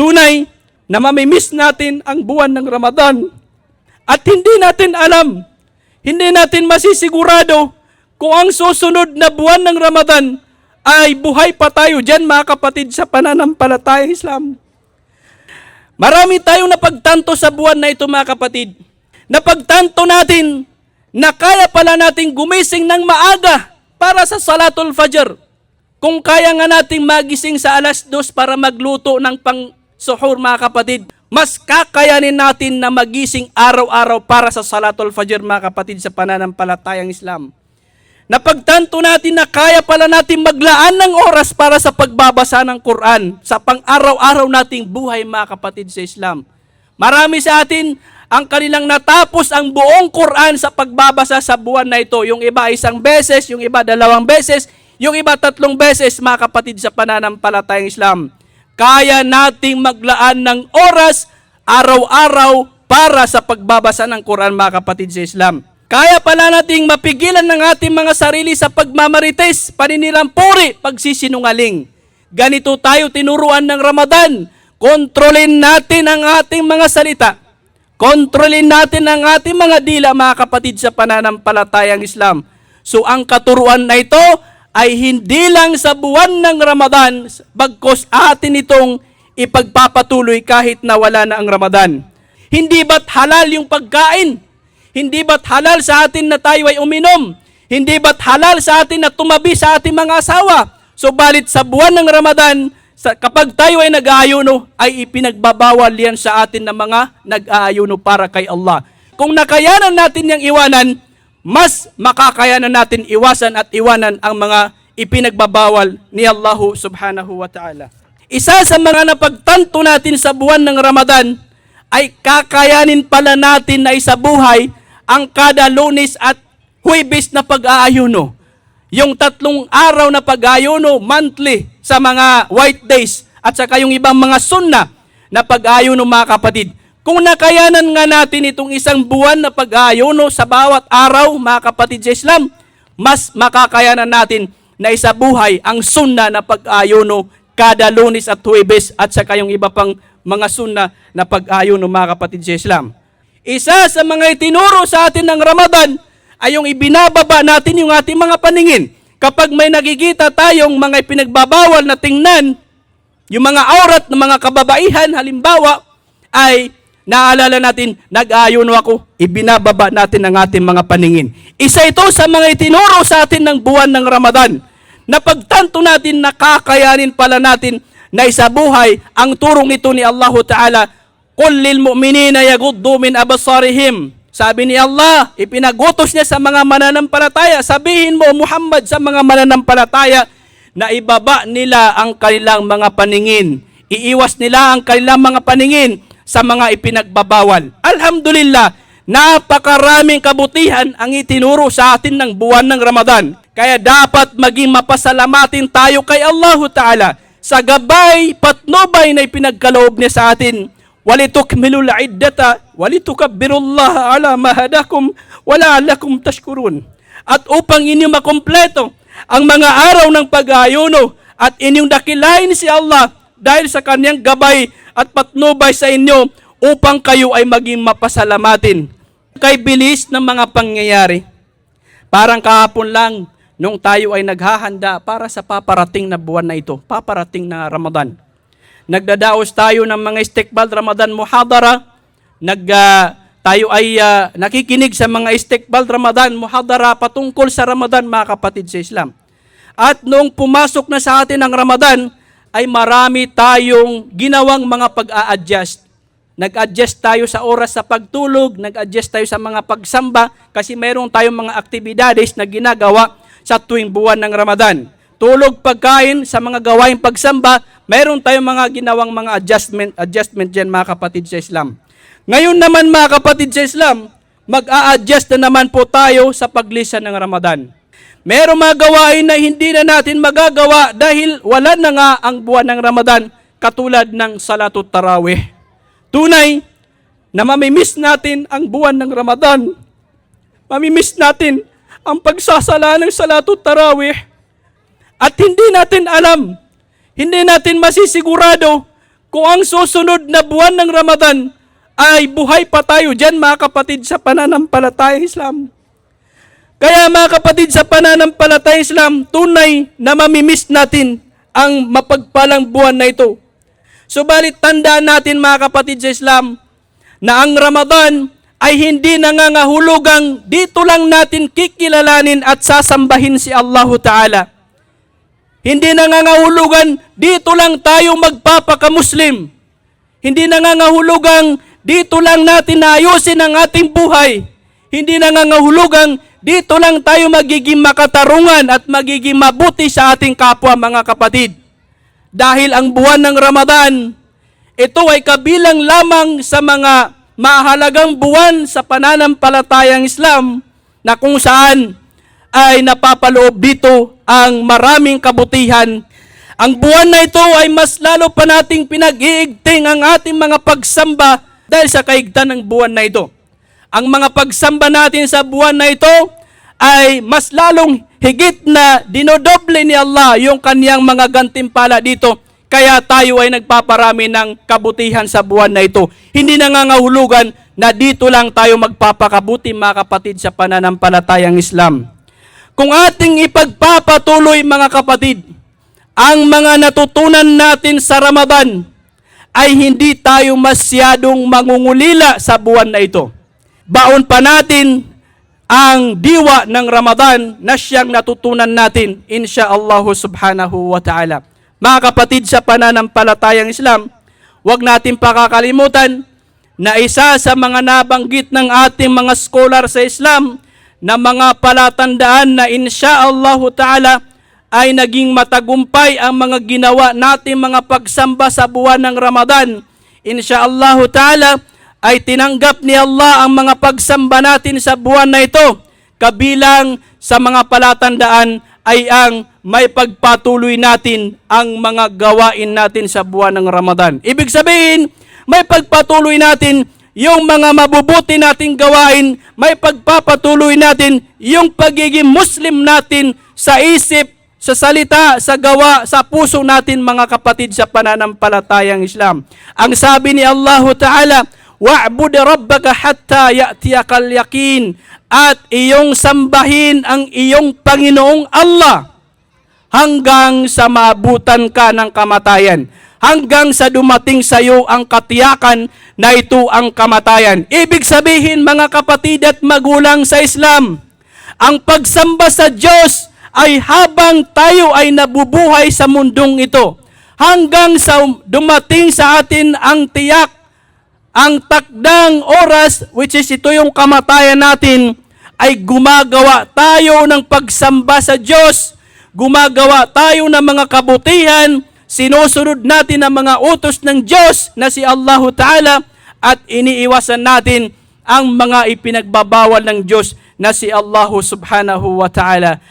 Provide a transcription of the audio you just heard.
Tunay na mamimiss natin ang buwan ng Ramadan at hindi natin alam, hindi natin masisigurado kung ang susunod na buwan ng Ramadan ay buhay pa tayo dyan, mga kapatid, sa pananampalatayang Islam. Marami tayong napagtanto sa buwan na ito, mga kapatid. Napagtanto natin na kaya pala nating gumising ng maaga para sa Salatul Fajr. Kung kaya nga nating magising sa 2:00 para magluto ng pang-suhur, mga kapatid, mas kakayanin natin na magising araw-araw para sa Salatul Fajr, mga kapatid, sa pananampalatayang Islam. Napagtanto natin na kaya pala natin maglaan ng oras para sa pagbabasa ng Quran sa pang-araw-araw nating buhay, mga kapatid sa Islam. Marami sa atin ang kanilang natapos ang buong Quran sa pagbabasa sa buwan na ito. Yung iba 1 beses, yung iba 2 beses, yung iba 3 beses, mga kapatid sa pananampalatayang Islam. Kaya nating maglaan ng oras araw-araw para sa pagbabasa ng Quran, mga kapatid sa Islam. Kaya pala nating mapigilan ng ating mga sarili sa pagmamarites, paninirampuri, pagsisinungaling. Ganito tayo tinuruan ng Ramadan. Kontrolin natin ang ating mga salita. Kontrolin natin ang ating mga dila, mga kapatid sa pananampalatayang Islam. So ang katuruan na ito ay hindi lang sa buwan ng Ramadan, bagkus atin itong ipagpapatuloy kahit na wala na ang Ramadan. Hindi ba't halal yung pagkain? Hindi ba't halal sa atin na tayo ay uminom? Hindi ba't halal sa atin na tumabi sa ating mga asawa? Subalit sa buwan ng Ramadan, kapag tayo ay nag-aayuno, ay ipinagbabawal yan sa atin na mga nag-aayuno para kay Allah. Kung nakayanan natin yung iwanan, mas makakayanan natin iwasan at iwanan ang mga ipinagbabawal ni Allah subhanahu wa ta'ala. Isa sa mga napagtanto natin sa buwan ng Ramadan ay kakayanin pala natin na isabuhay ang kada Lunes at Huwebes na pag-aayuno. Yung 3 araw na pag-aayuno monthly sa mga white days at saka yung ibang mga sunna na pag-aayuno, mga kapatid. Kung nakayanan nga natin itong 1 buwan na pag-aayuno sa bawat araw, mga kapatid sa Islam, mas makakayanan natin na isabuhay ang sunna na pag-aayuno kada Lunes at Huwebes at saka yung iba pang mga sunna na pag-aayuno, mga kapatid sa Islam. Isa sa mga itinuro sa atin ng Ramadan ay yung ibinababa natin yung ating mga paningin. Kapag may nakikita tayong mga ipinagbabawal na tingnan, yung mga aurat ng mga kababaihan, halimbawa, ay naalala natin, nag-aayuno ako, ibinababa natin ang ating mga paningin. Isa ito sa mga itinuro sa atin ng buwan ng Ramadan. Napagtanto natin, nakakayanin pala natin na isabuhay ang turong ito ni Allah Ta'ala. Qul lil mu'minina yaghuddu min absarihim. Sabi ni Allah, ipinagutos niya sa mga mananampalataya, sabihin mo, Muhammad, sa mga mananampalataya na ibaba nila ang kanilang mga paningin. Iiwas nila ang kanilang mga paningin sa mga ipinagbabawal. Alhamdulillah, napakaraming kabutihan ang itinuro sa atin ng buwan ng Ramadan. Kaya dapat maging mapasalamatin tayo kay Allah Ta'ala sa gabay, patnubay na ipinagkaloob niya sa atin. Walitukmilul iddata, walitukabbirullaha ala mahadakum, wala'alakum tashkurun. At upang inyong makumpleto ang mga araw ng pag-aayuno at inyong dakilain si Allah dahil sa kanyang gabay at patnubay sa inyo upang kayo ay maging mapasalamatin. Kay bilis ng mga pangyayari. Parang kahapon lang nung tayo ay naghahanda para sa paparating na buwan na ito, paparating na Ramadan. Nagdadaos tayo ng mga Istiqbal Ramadan Muhadara. Tayo ay nakikinig sa mga Istiqbal Ramadan Muhadara patungkol sa Ramadan, mga kapatid sa Islam. At noong pumasok na sa atin ang Ramadan, ay marami tayong ginawang mga pag-a-adjust. Nag-adjust tayo sa oras sa pagtulog, nag-adjust tayo sa mga pagsamba, kasi mayroon tayong mga aktibidades na ginagawa sa tuwing buwan ng Ramadan. Tulog, pagkain, sa mga gawaing pagsamba, mayroon tayong mga ginawang mga adjustment dyan, mga kapatid sa Islam. Ngayon naman, mga kapatid sa Islam, mag-a-adjust na naman po tayo sa paglisan ng Ramadan. Mayroong mga gawain na hindi na natin magagawa dahil wala na nga ang buwan ng Ramadan, katulad ng Salatut Tarawih. Tunay na mamimiss natin ang buwan ng Ramadan. Mamimiss natin ang pagsasala ng Salatut Tarawih. At hindi natin alam, hindi natin masisigurado kung ang susunod na buwan ng Ramadan ay buhay pa tayo dyan, mga kapatid, sa pananampalatayang Islam. Kaya mga kapatid, sa pananampalatayang Islam, tunay na mamimiss natin ang mapagpalang buwan na ito. Subalit tandaan natin, mga kapatid sa Islam, na ang Ramadan ay hindi nangangahulugang dito lang natin kikilalanin at sasambahin si Allahu Ta'ala. Hindi nangangahulugan dito lang tayo magpapaka-Muslim. Hindi nangangahulugang dito lang natin ayusin ang ating buhay. Hindi nangangahulugang dito lang tayo magiging makatarungan at magiging mabuti sa ating kapwa, mga kapatid. Dahil ang buwan ng Ramadan, ito ay kabilang lamang sa mga mahalagang buwan sa pananampalatayang Islam na kung saan ay napapaloob dito ang maraming kabutihan. Ang buwan na ito ay mas lalo pa nating pinag-iigting ang ating mga pagsamba dahil sa kaigtan ng buwan na ito. Ang mga pagsamba natin sa buwan na ito ay mas lalong higit na dinodoble ni Allah yung kaniyang mga gantimpala dito. Kaya tayo ay nagpaparami ng kabutihan sa buwan na ito. Hindi nangangahulugan na dito lang tayo magpapakabuti, mga kapatid, sa pananampalatayang Islam. Kung ating ipagpapatuloy, mga kapatid, ang mga natutunan natin sa Ramadan, ay hindi tayo masyadong mangungulila sa buwan na ito. Baon pa natin ang diwa ng Ramadan na siyang natutunan natin, insyaallah subhanahu wa ta'ala. Mga kapatid sa pananampalatayang Islam, huwag natin pakakalimutan na isa sa mga nabanggit ng ating mga scholar sa Islam na mga palatandaan na insyaallah ta'ala ay naging matagumpay ang mga ginawa natin mga pagsamba sa buwan ng Ramadan. Insyaallah ta'ala ay tinanggap ni Allah ang mga pagsamba natin sa buwan na ito. Kabilang sa mga palatandaan ay ang may pagpatuloy natin ang mga gawain natin sa buwan ng Ramadan. Ibig sabihin, may pagpatuloy natin yung mga mabubuti nating gawain, may pagpapatuloy natin yung pagiging Muslim natin sa isip, sa salita, sa gawa, sa puso natin, mga kapatid sa pananampalatayang Islam. Ang sabi ni Allah Ta'ala, wa'bud rabbaka hatta ya'tiyakal yaqin, at iyong sambahin ang iyong Panginoong Allah hanggang sa maabutan ka ng kamatayan. Hanggang sa dumating sa iyo ang katiyakan na ito ang kamatayan. Ibig sabihin, mga kapatid at magulang sa Islam, ang pagsamba sa Diyos ay habang tayo ay nabubuhay sa mundong ito. Hanggang sa dumating sa atin ang tiyak, ang takdang oras, which is ito yung kamatayan natin, ay gumagawa tayo ng pagsamba sa Diyos. Gumagawa tayo ng mga kabutihan, sinusunod natin ang mga utos ng Diyos na si Allah Ta'ala, at iniiwasan natin ang mga ipinagbabawal ng Diyos na si Allah Subhanahu wa Ta'ala.